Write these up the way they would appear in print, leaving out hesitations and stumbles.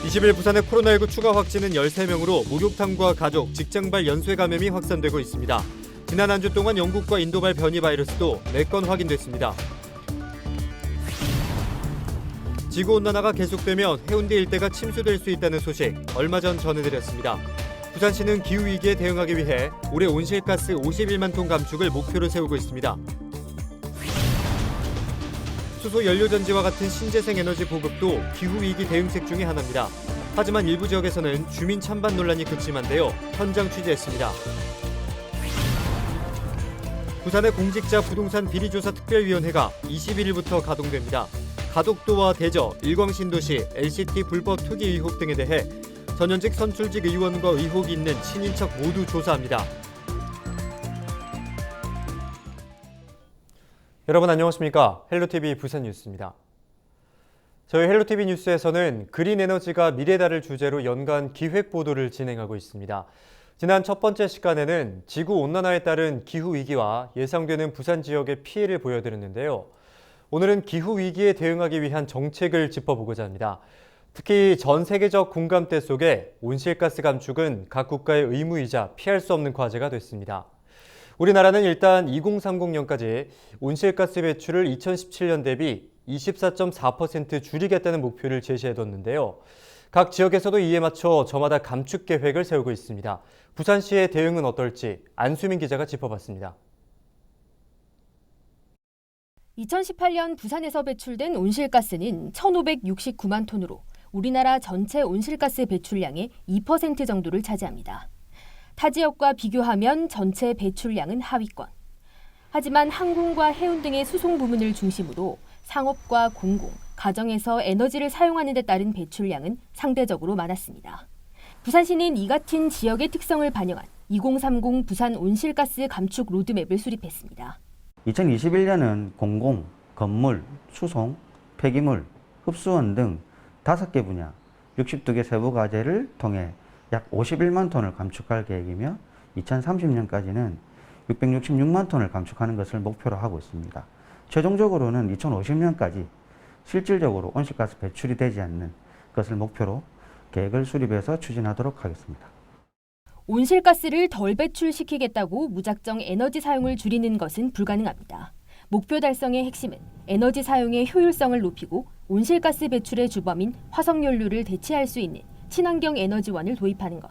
20일 부산의 코로나19 추가 확진은 13명으로 목욕탕과 가족, 직장발 연쇄 감염이 확산되고 있습니다. 지난 한 주 동안 영국과 인도발 변이 바이러스도 4건 확인됐습니다. 지구온난화가 계속되면 해운대 일대가 침수될 수 있다는 소식 얼마 전 전해드렸습니다. 부산시는 기후위기에 대응하기 위해 올해 온실가스 51만 톤 감축을 목표로 세우고 있습니다. 수소 연료전지와 같은 신재생 에너지 보급도 기후위기 대응책 중의 하나입니다. 하지만 일부 지역에서는 주민 찬반 논란이 극심한데요. 현장 취재했습니다. 부산의 공직자 부동산 비리조사 특별위원회가 21일부터 가동됩니다. 가덕도와 대저, 일광신도시, LCT 불법 투기 의혹 등에 대해 전현직 선출직 의원과 의혹이 있는 친인척 모두 조사합니다. 여러분 안녕하십니까? 헬로티비 부산 뉴스입니다. 저희 헬로티비 뉴스에서는 그린 에너지가 미래다를 주제로 연간 기획 보도를 진행하고 있습니다. 지난 첫 번째 시간에는 지구 온난화에 따른 기후 위기와 예상되는 부산 지역의 피해를 보여드렸는데요. 오늘은 기후 위기에 대응하기 위한 정책을 짚어보고자 합니다. 특히 전 세계적 공감대 속에 온실가스 감축은 각 국가의 의무이자 피할 수 없는 과제가 됐습니다. 우리나라는 일단 2030년까지 온실가스 배출을 2017년 대비 24.4% 줄이겠다는 목표를 제시해뒀는데요. 각 지역에서도 이에 맞춰 저마다 감축 계획을 세우고 있습니다. 부산시의 대응은 어떨지 안수민 기자가 짚어봤습니다. 2018년 부산에서 배출된 온실가스는 1,569만 톤으로 우리나라 전체 온실가스 배출량의 2% 정도를 차지합니다. 타 지역과 비교하면 전체 배출량은 하위권. 하지만 항공과 해운 등의 수송 부문을 중심으로 상업과 공공, 가정에서 에너지를 사용하는 데 따른 배출량은 상대적으로 많았습니다. 부산시는 이 같은 지역의 특성을 반영한 2030 부산 온실가스 감축 로드맵을 수립했습니다. 2021년은 공공, 건물, 수송, 폐기물, 흡수원 등 5개 분야 62개 세부 과제를 통해 약 51만 톤을 감축할 계획이며 2030년까지는 666만 톤을 감축하는 것을 목표로 하고 있습니다. 최종적으로는 2050년까지 실질적으로 온실가스 배출이 되지 않는 것을 목표로 계획을 수립해서 추진하도록 하겠습니다. 온실가스를 덜 배출시키겠다고 무작정 에너지 사용을 줄이는 것은 불가능합니다. 목표 달성의 핵심은 에너지 사용의 효율성을 높이고 온실가스 배출의 주범인 화석연료를 대체할 수 있는 친환경 에너지원을 도입하는 것.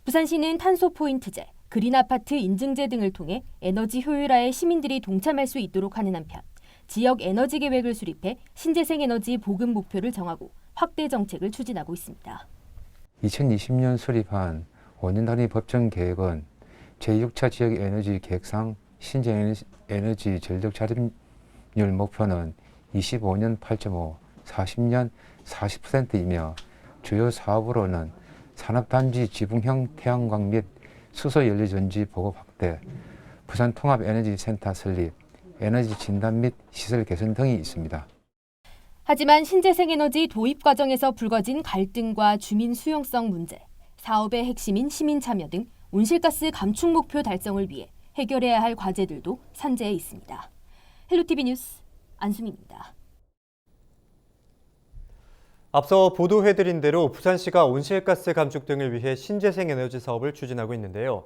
부산시는 탄소 포인트제, 그린 아파트 인증제 등을 통해 에너지 효율화에 시민들이 동참할 수 있도록 하는 한편 지역 에너지 계획을 수립해 신재생 에너지 보급 목표를 정하고 확대 정책을 추진하고 있습니다. 2020년 수립한 5년 단위 법정 계획은 제6차 지역 에너지 계획상 신재에너지 전력 자립률 목표는 25년 8.5, 40년 40%이며 주요 사업으로는 산업단지 지붕형 태양광 및 수소연료전지 보급 확대, 부산 통합에너지센터 설립, 에너지 진단 및 시설 개선 등이 있습니다. 하지만 신재생에너지 도입 과정에서 불거진 갈등과 주민 수용성 문제, 사업의 핵심인 시민 참여 등 온실가스 감축 목표 달성을 위해 해결해야 할 과제들도 산재해 있습니다. 헬로티비 뉴스 안수민입니다. 앞서 보도해드린 대로 부산시가 온실가스 감축 등을 위해 신재생 에너지 사업을 추진하고 있는데요.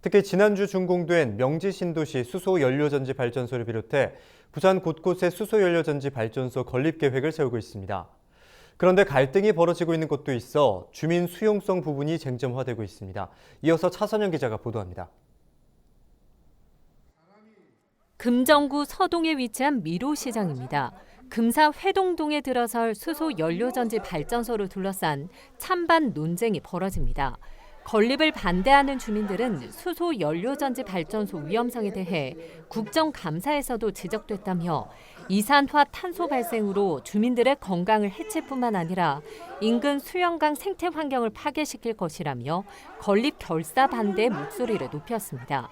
특히 지난주 준공된 명지신도시 수소연료전지 발전소를 비롯해 부산 곳곳에 수소연료전지 발전소 건립 계획을 세우고 있습니다. 그런데 갈등이 벌어지고 있는 곳도 있어 주민 수용성 부분이 쟁점화되고 있습니다. 이어서 차선영 기자가 보도합니다. 금정구 서동에 위치한 미로시장입니다. 금사 회동동에 들어설 수소연료전지 발전소를 둘러싼 찬반 논쟁이 벌어집니다. 건립을 반대하는 주민들은 수소연료전지 발전소 위험성에 대해 국정감사에서도 지적됐다며 이산화 탄소 발생으로 주민들의 건강을 해칠 뿐만 아니라 인근 수영강 생태 환경을 파괴시킬 것이라며 건립 결사 반대의 목소리를 높였습니다.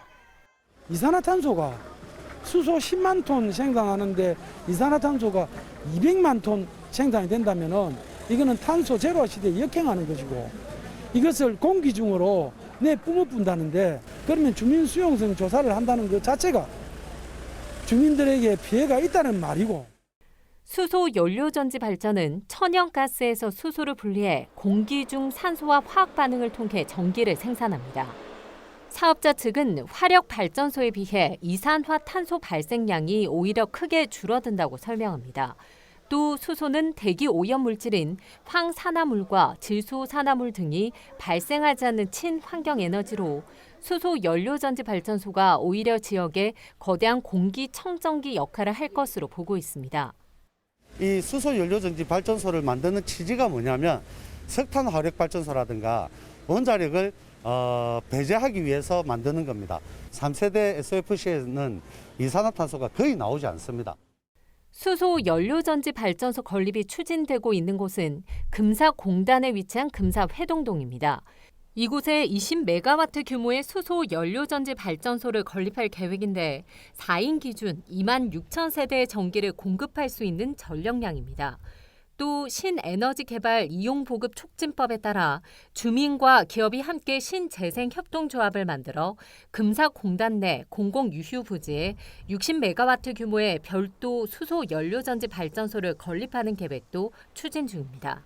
이산화탄소가 수소 10만 톤 생산하는데 이산화탄소가 200만 톤 생산이 된다면은 이거는 탄소 제로화 시대에 역행하는 것이고 이것을 공기 중으로 내뿜어뿐다는데 그러면 주민 수용성 조사를 한다는 것 자체가 주민들에게 피해가 있다는 말이고. 수소 연료전지 발전은 천연가스에서 수소를 분리해 공기 중 산소와 화학 반응을 통해 전기를 생산합니다. 사업자 측은 화력 발전소에 비해 이산화탄소 발생량이 오히려 크게 줄어든다고 설명합니다. 또 수소는 대기 오염 물질인 황산화물과 질소산화물 등이 발생하지 않는 친환경 에너지로 수소 연료전지 발전소가 오히려 지역에 거대한 공기 청정기 역할을 할 것으로 보고 있습니다. 이 수소 연료전지 발전소를 만드는 취지가 뭐냐면 석탄 화력 발전소라든가 원자력을 배제하기 위해서 만드는 겁니다. 3세대 SOFC에는 이산화탄소가 거의 나오지 않습니다. 수소 연료전지 발전소 건립이 추진되고 있는 곳은 금사공단에 위치한 금사회동동입니다. 이곳에 20메가와트 규모의 수소 연료전지 발전소를 건립할 계획인데 4인 기준 2만 6천 세대의 전기를 공급할 수 있는 전력량입니다. 또 신에너지 개발 이용 보급 촉진법에 따라 주민과 기업이 함께 신재생 협동조합을 만들어 금사공단 내 공공유휴 부지에 60메가와트 규모의 별도 수소 연료전지 발전소를 건립하는 계획도 추진 중입니다.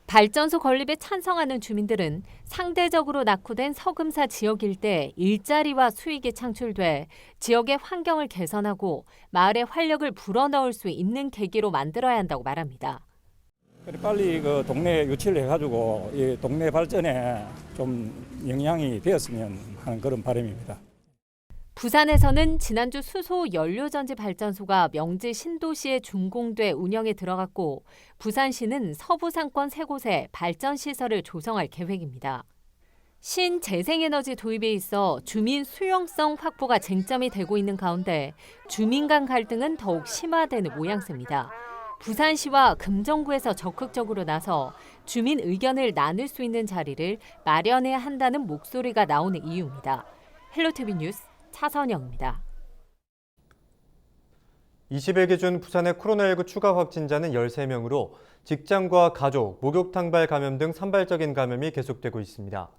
발전소 건립에 찬성하는 주민들은 상대적으로 낙후된 서금사 지역 일대 일자리와 수익이 창출돼 지역의 환경을 개선하고 마을의 활력을 불어넣을 수 있는 계기로 만들어야 한다고 말합니다. 빨리 그 동네 유치를 해가지고 이 동네 발전에 좀 영향이 되었으면 하는 그런 바람입니다. 부산에서는 지난주 수소 연료전지 발전소가 명지 신도시에 준공돼 운영에 들어갔고 부산시는 서부상권 3곳에 발전시설을 조성할 계획입니다. 신재생에너지 도입에 있어 주민 수용성 확보가 쟁점이 되고 있는 가운데 주민 간 갈등은 더욱 심화되는 모양새입니다. 부산시와 금정구에서 적극적으로 나서 주민 의견을 나눌 수 있는 자리를 마련해야 한다는 목소리가 나오는 이유입니다. 헬로티비 뉴스 차선영입니다. 20일 기준 부산의 코로나19 추가 확진자는 13명으로 직장과 가족, 목욕탕발 감염 등 산발적인 감염이 계속되고 있습니다.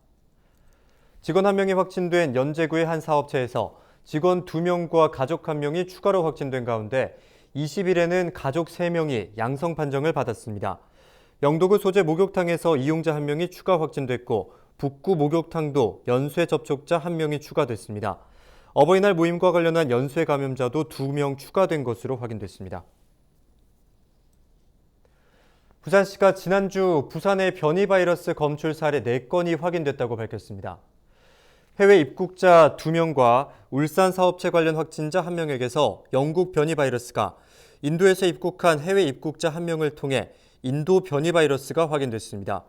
직원 1명이 확진된 연제구의 한 사업체에서 직원 2명과 가족 1명이 추가로 확진된 가운데 20일에는 가족 3명이 양성 판정을 받았습니다. 영도구 소재 목욕탕에서 이용자 1명이 추가 확진됐고 북구 목욕탕도 연쇄 접촉자 1명이 추가됐습니다. 어버이날 모임과 관련한 연쇄 감염자도 2명 추가된 것으로 확인됐습니다. 부산시가 지난주 부산의 변이 바이러스 검출 사례 4건이 확인됐다고 밝혔습니다. 해외 입국자 2명과 울산 사업체 관련 확진자 1명에게서 영국 변이 바이러스가 인도에서 입국한 해외 입국자 1명을 통해 인도 변이 바이러스가 확인됐습니다.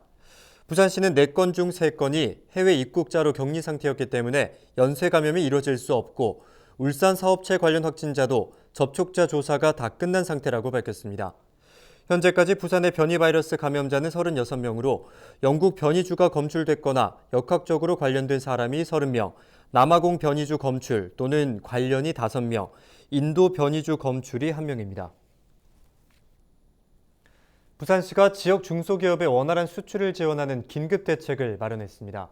부산시는 4건 중 3건이 해외 입국자로 격리 상태였기 때문에 연쇄 감염이 이뤄질 수 없고 울산 사업체 관련 확진자도 접촉자 조사가 다 끝난 상태라고 밝혔습니다. 현재까지 부산의 변이 바이러스 감염자는 36명으로 영국 변이주가 검출됐거나 역학적으로 관련된 사람이 30명, 남아공 변이주 검출 또는 관련이 5명, 인도 변이주 검출이 1명입니다. 부산시가 지역 중소기업의 원활한 수출을 지원하는 긴급 대책을 마련했습니다.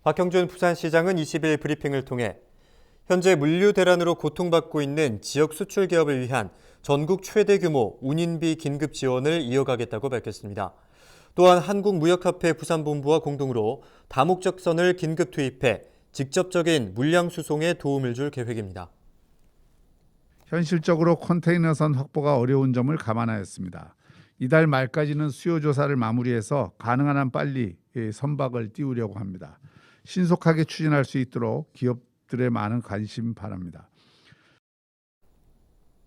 박형준 부산시장은 20일 브리핑을 통해 현재 물류 대란으로 고통받고 있는 지역 수출 기업을 위한 전국 최대 규모 운인비 긴급 지원을 이어가겠다고 밝혔습니다. 또한 한국무역협회 부산본부와 공동으로 다목적선을 긴급 투입해 직접적인 물량 수송에 도움을 줄 계획입니다. 현실적으로 컨테이너선 확보가 어려운 점을 감안하였습니다. 이달 말까지는 수요 조사를 마무리해서 가능한 한 빨리 선박을 띄우려고 합니다. 신속하게 추진할 수 있도록 기업들의 많은 관심 바랍니다.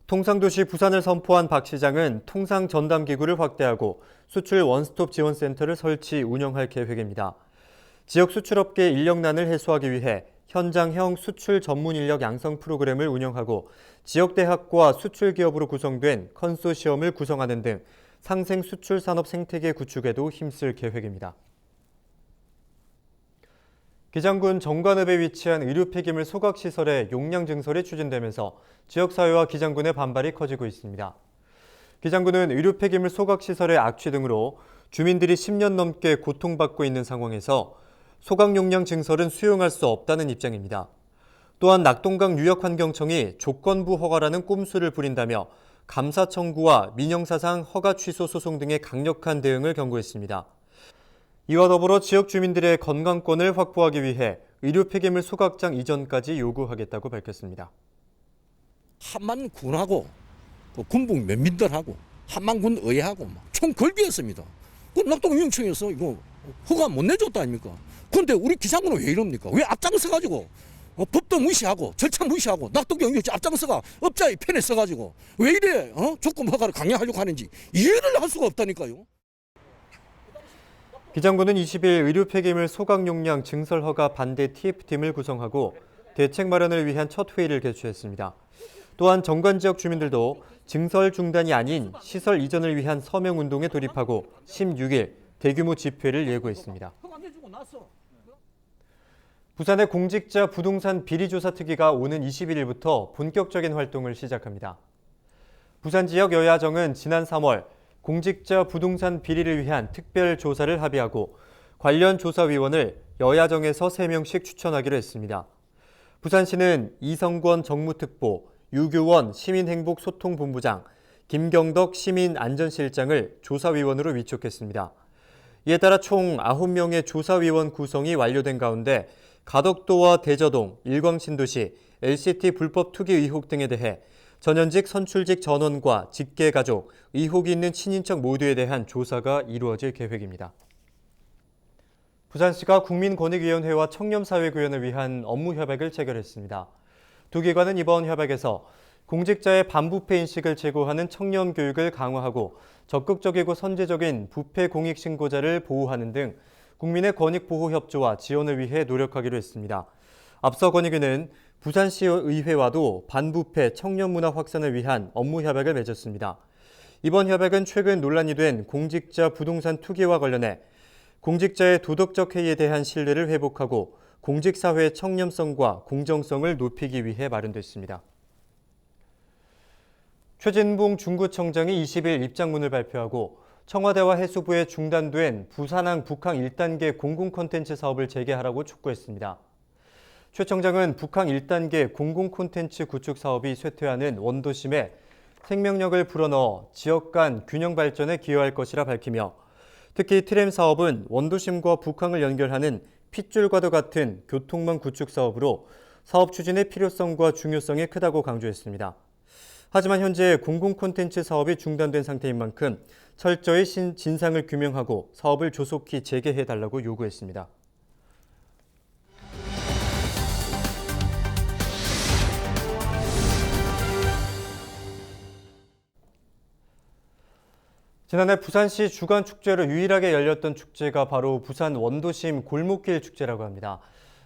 통상도시 부산을 선포한 박 시장은 통상 전담기구를 확대하고 수출 원스톱 지원센터를 설치 운영할 계획입니다. 지역 수출업계 인력난을 해소하기 위해 현장형 수출 전문 인력 양성 프로그램을 운영하고 지역대학과 수출기업으로 구성된 컨소시엄을 구성하는 등 상생 수출 산업 생태계 구축에도 힘쓸 계획입니다. 기장군 정관읍에 위치한 의료 폐기물 소각시설의 용량 증설이 추진되면서 지역사회와 기장군의 반발이 커지고 있습니다. 기장군은 의료 폐기물 소각시설의 악취 등으로 주민들이 10년 넘게 고통받고 있는 상황에서 소각 용량 증설은 수용할 수 없다는 입장입니다. 또한 낙동강 유역환경청이 조건부 허가라는 꼼수를 부린다며 감사 청구와 민영사상 허가 취소 소송 등의 강력한 대응을 경고했습니다. 이와 더불어 지역 주민들의 건강권을 확보하기 위해 의료 폐기물 소각장 이전까지 요구하겠다고 밝혔습니다. 한만군하고 군북 면민들하고 한만군 의회하고 총 걸비했습니다. 그 낙동위원청에서 이거 허가 못 내줬다 아닙니까? 그런데 우리 기상군은 왜 이럽니까? 왜 앞장서가지고 법도 무시하고 절차 무시하고 낙동위원회 앞장서가 업자의 편에 서가지고 왜 이래 조건 허가를 강행하려고 하는지 이해를 할 수가 없다니까요. 기장군은 20일 의료 폐기물 소각 용량 증설 허가 반대 TF팀을 구성하고 대책 마련을 위한 첫 회의를 개최했습니다. 또한 정관 지역 주민들도 증설 중단이 아닌 시설 이전을 위한 서명 운동에 돌입하고 16일 대규모 집회를 예고했습니다. 부산의 공직자 부동산 비리조사 특위가 오는 21일부터 본격적인 활동을 시작합니다. 부산 지역 여야정은 지난 3월 공직자 부동산 비리를 위한 특별 조사를 합의하고 관련 조사위원을 여야정에서 3명씩 추천하기로 했습니다. 부산시는 이성권 정무특보, 유교원 시민행복소통본부장, 김경덕 시민안전실장을 조사위원으로 위촉했습니다. 이에 따라 총 9명의 조사위원 구성이 완료된 가운데 가덕도와 대저동, 일광신도시, LCT 불법 투기 의혹 등에 대해 전현직 선출직 전원과 직계가족, 의혹이 있는 친인척 모두에 대한 조사가 이루어질 계획입니다. 부산시가 국민권익위원회와 청렴사회구현을 위한 업무 협약을 체결했습니다. 두 기관은 이번 협약에서 공직자의 반부패 인식을 제고하는 청렴 교육을 강화하고 적극적이고 선제적인 부패 공익 신고자를 보호하는 등 국민의 권익 보호 협조와 지원을 위해 노력하기로 했습니다. 앞서 권익위는 부산시의회와도 반부패 청렴 문화 확산을 위한 업무 협약을 맺었습니다. 이번 협약은 최근 논란이 된 공직자 부동산 투기와 관련해 공직자의 도덕적 해이에 대한 신뢰를 회복하고 공직사회의 청렴성과 공정성을 높이기 위해 마련됐습니다. 최진봉 중구청장이 20일 입장문을 발표하고 청와대와 해수부에 중단된 부산항 북항 1단계 공공 콘텐츠 사업을 재개하라고 촉구했습니다. 최 청장은 북항 1단계 공공 콘텐츠 구축 사업이 쇠퇴하는 원도심에 생명력을 불어넣어 지역 간 균형 발전에 기여할 것이라 밝히며 특히 트램 사업은 원도심과 북항을 연결하는 핏줄과도 같은 교통망 구축 사업으로 사업 추진의 필요성과 중요성이 크다고 강조했습니다. 하지만 현재 공공 콘텐츠 사업이 중단된 상태인 만큼 철저히 진상을 규명하고 사업을 조속히 재개해달라고 요구했습니다. 지난해 부산시 주간축제로 유일하게 열렸던 축제가 바로 부산 원도심 골목길 축제라고 합니다.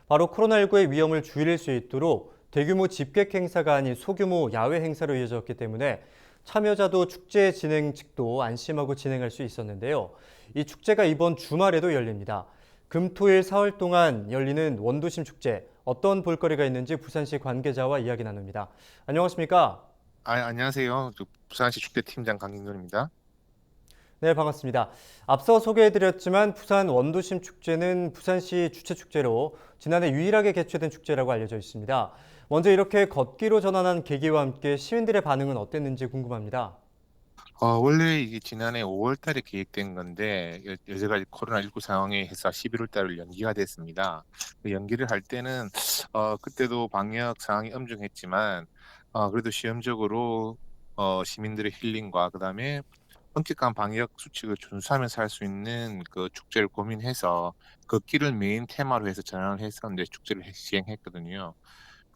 바로 코로나19의 위험을 줄일 수 있도록 대규모 집객 행사가 아닌 소규모 야외 행사로 이어졌기 때문에 참여자도 축제 진행 측도 안심하고 진행할 수 있었는데요. 이 축제가 이번 주말에도 열립니다. 금, 토, 일 사흘 동안 열리는 원도심 축제, 어떤 볼거리가 있는지 부산시 관계자와 이야기 나눕니다. 안녕하십니까? 안녕하세요. 부산시 축제팀장 강인근입니다. 네, 반갑습니다. 앞서 소개해드렸지만 부산 원도심 축제는 부산시 주최축제로 지난해 유일하게 개최된 축제라고 알려져 있습니다. 먼저 이렇게 걷기로 전환한 계기와 함께 시민들의 반응은 어땠는지 궁금합니다. 원래 이게 지난해 5월 달에 계획된 건데 여러 가지 코로나19 상황에 해서 11월 달로 연기가 됐습니다. 그 연기를 할 때는 그때도 방역 상황이 엄중했지만 그래도 시험적으로 시민들의 힐링과 그다음에 엄격한 방역 수칙을 준수하면서 할 수 있는 그 축제를 고민해서 걷기를 메인 테마로 해서 전환을 해서 이제 축제를 시행했거든요.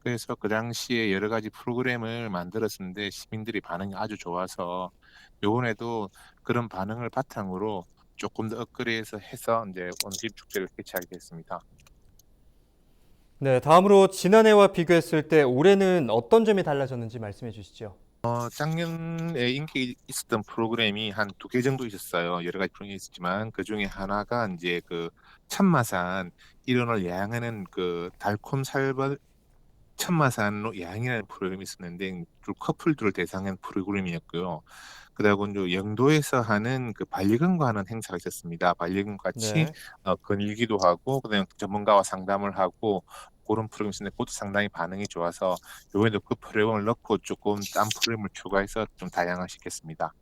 그래서 그 당시에 여러 가지 프로그램을 만들었는데 시민들이 반응이 아주 좋아서 요번에도 그런 반응을 바탕으로 조금 더 업그레이드해서 해서 이제 원도심 축제를 개최하게 됐습니다. 네, 다음으로 지난해와 비교했을 때 올해는 어떤 점이 달라졌는지 말씀해 주시죠. 작년에 인기 있었던 프로그램이 한 2개 정도 있었어요. 여러 가지 프로그램이 있었지만 그 중에 하나가 이제 그 참마산 일원을 야영하는 그 달콤 살벌 천마산로 야행이라는 프로그램이 있었는데 두 커플들을 대상한 프로그램이었고요. 그다음에 이제 영도에서 하는 그 반려견과 하는 행사가 있었습니다. 반려견 같이 네. 거닐기도 하고 그다음에 전문가와 상담을 하고 그런 프로그램이 있었는데 그것도 상당히 반응이 좋아서 이번에도 그 프로그램을 넣고 조금 딴 프로그램을 추가해서 좀 다양화시켰습니다.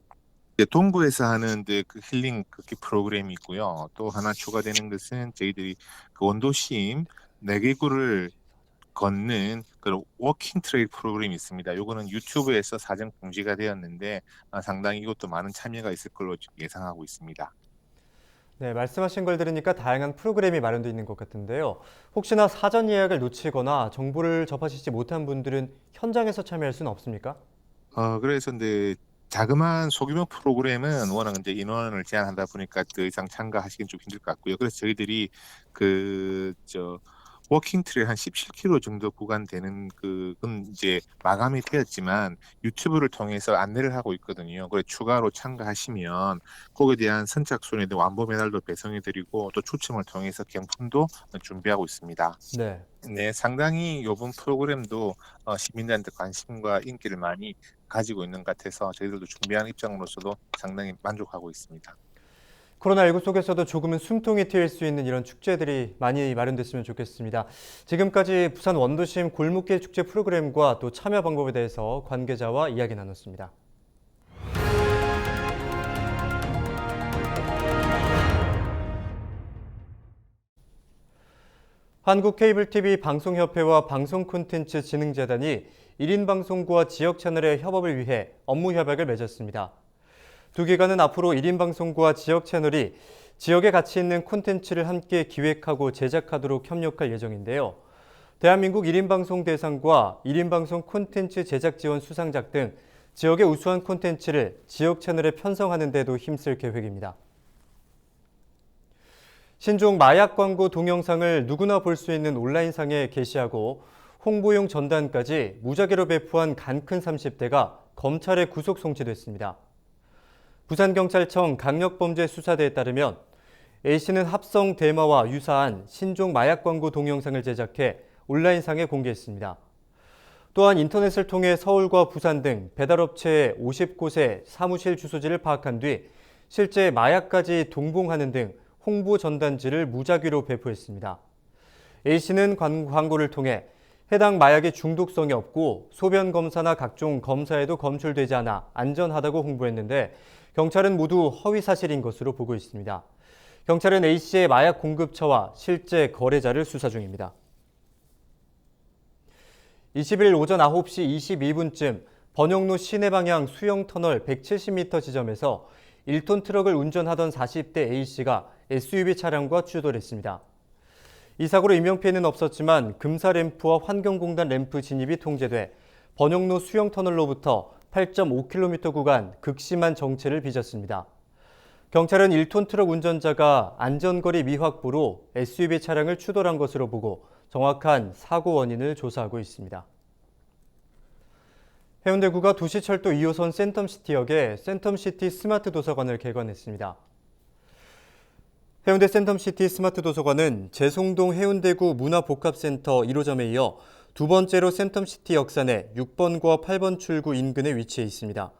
동구에서 하는 그 힐링 극기 프로그램이 있고요. 또 하나 추가되는 것은 저희들이 그 원도심 4개구를 걷는 그런 워킹 트레일 프로그램이 있습니다. 요거는 유튜브에서 사전 공지가 되었는데 상당히 이것도 많은 참여가 있을 걸로 예상하고 있습니다. 네, 말씀하신 걸 들으니까 다양한 프로그램이 마련되어 있는 것 같은데요. 혹시나 사전 예약을 놓치거나 정보를 접하시지 못한 분들은 현장에서 참여할 수는 없습니까? 그래서 근데 자그마한 소규모 프로그램은 워낙 이제 인원을 제한하다 보니까 더 이상 참가하시긴 좀 힘들 것 같고요. 그래서 저희들이 워킹 트레일 한 17km 정도 구간 되는 그건 이제 마감이 되었지만 유튜브를 통해서 안내를 하고 있거든요. 그래 추가로 참가하시면 거기에 대한 선착순에 대한 완보 메달도 배송해드리고 또 추첨을 통해서 경품도 준비하고 있습니다. 네. 네, 상당히 이번 프로그램도 시민들한테 관심과 인기를 많이 가지고 있는 것 같아서 저희들도 준비하는 입장으로서도 상당히 만족하고 있습니다. 코로나19 속에서도 조금은 숨통이 트일 수 있는 이런 축제들이 많이 마련됐으면 좋겠습니다. 지금까지 부산 원도심 골목길 축제 프로그램과 또 참여 방법에 대해서 관계자와 이야기 나눴습니다. 한국케이블TV 방송협회와 방송콘텐츠진흥재단이 1인 방송국과 지역 채널의 협업을 위해 업무 협약을 맺었습니다. 두 기관은 앞으로 1인 방송국과 지역 채널이 지역에 가치 있는 콘텐츠를 함께 기획하고 제작하도록 협력할 예정인데요. 대한민국 1인 방송 대상과 1인 방송 콘텐츠 제작 지원 수상작 등 지역의 우수한 콘텐츠를 지역 채널에 편성하는 데도 힘쓸 계획입니다. 신종 마약 광고 동영상을 누구나 볼 수 있는 온라인상에 게시하고 홍보용 전단까지 무작위로 배포한 간큰 30대가 검찰에 구속 송치됐습니다. 부산경찰청 강력범죄수사대에 따르면 A씨는 합성 대마와 유사한 신종 마약 광고 동영상을 제작해 온라인상에 공개했습니다. 또한 인터넷을 통해 서울과 부산 등 배달업체의 50곳의 사무실 주소지를 파악한 뒤 실제 마약까지 동봉하는 등 홍보 전단지를 무작위로 배포했습니다. A씨는 광고를 통해 해당 마약의 중독성이 없고 소변 검사나 각종 검사에도 검출되지 않아 안전하다고 홍보했는데 경찰은 모두 허위 사실인 것으로 보고 있습니다. 경찰은 A씨의 마약 공급처와 실제 거래자를 수사 중입니다. 20일 오전 9시 22분쯤 번영로 시내 방향 수영터널 170m 지점에서 1톤 트럭을 운전하던 40대 A씨가 SUV 차량과 추돌했습니다. 이 사고로 인명피해는 없었지만 금사 램프와 환경공단 램프 진입이 통제돼 번영로 수영터널로부터 8.5km 구간 극심한 정체를 빚었습니다. 경찰은 1톤 트럭 운전자가 안전거리 미확보로 SUV 차량을 추돌한 것으로 보고 정확한 사고 원인을 조사하고 있습니다. 해운대구가 도시철도 2호선 센텀시티역에 센텀시티 스마트 도서관을 개관했습니다. 해운대 센텀시티 스마트 도서관은 재송동 해운대구 문화복합센터 1호점에 이어 두 번째로 센텀시티 역사 내 6번과 8번 출구 인근에 위치해 있습니다.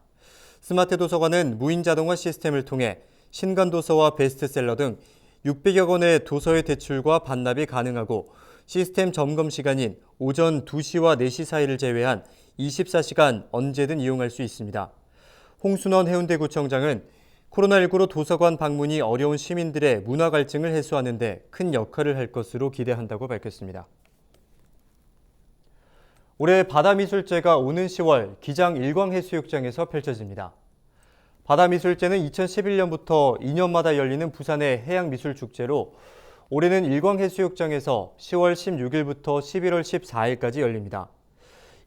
스마트 도서관은 무인 자동화 시스템을 통해 신간도서와 베스트셀러 등 600여 권의 도서의 대출과 반납이 가능하고 시스템 점검 시간인 오전 2시와 4시 사이를 제외한 24시간 언제든 이용할 수 있습니다. 홍순원 해운대구청장은 코로나19로 도서관 방문이 어려운 시민들의 문화 갈증을 해소하는 데 큰 역할을 할 것으로 기대한다고 밝혔습니다. 올해 바다미술제가 오는 10월 기장 일광해수욕장에서 펼쳐집니다. 바다미술제는 2011년부터 2년마다 열리는 부산의 해양미술축제로 올해는 일광해수욕장에서 10월 16일부터 11월 14일까지 열립니다.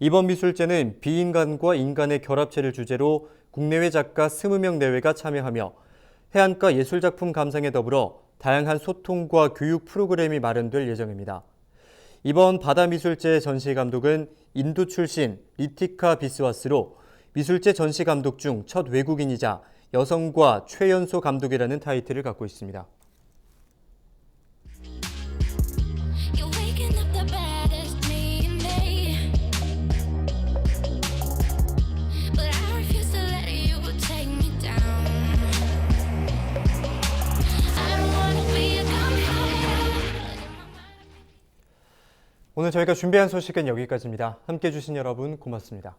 이번 미술제는 비인간과 인간의 결합체를 주제로 국내외 작가 20명 내외가 참여하며 해안가 예술작품 감상에 더불어 다양한 소통과 교육 프로그램이 마련될 예정입니다. 이번 바다미술제 전시감독은 인도 출신 리티카 비스와스로 미술제 전시감독 중 첫 외국인이자 여성과 최연소 감독이라는 타이틀을 갖고 있습니다. You're waking up the baddest me in me. 오늘 저희가 준비한 소식은 여기까지입니다. 함께해 주신 여러분 고맙습니다.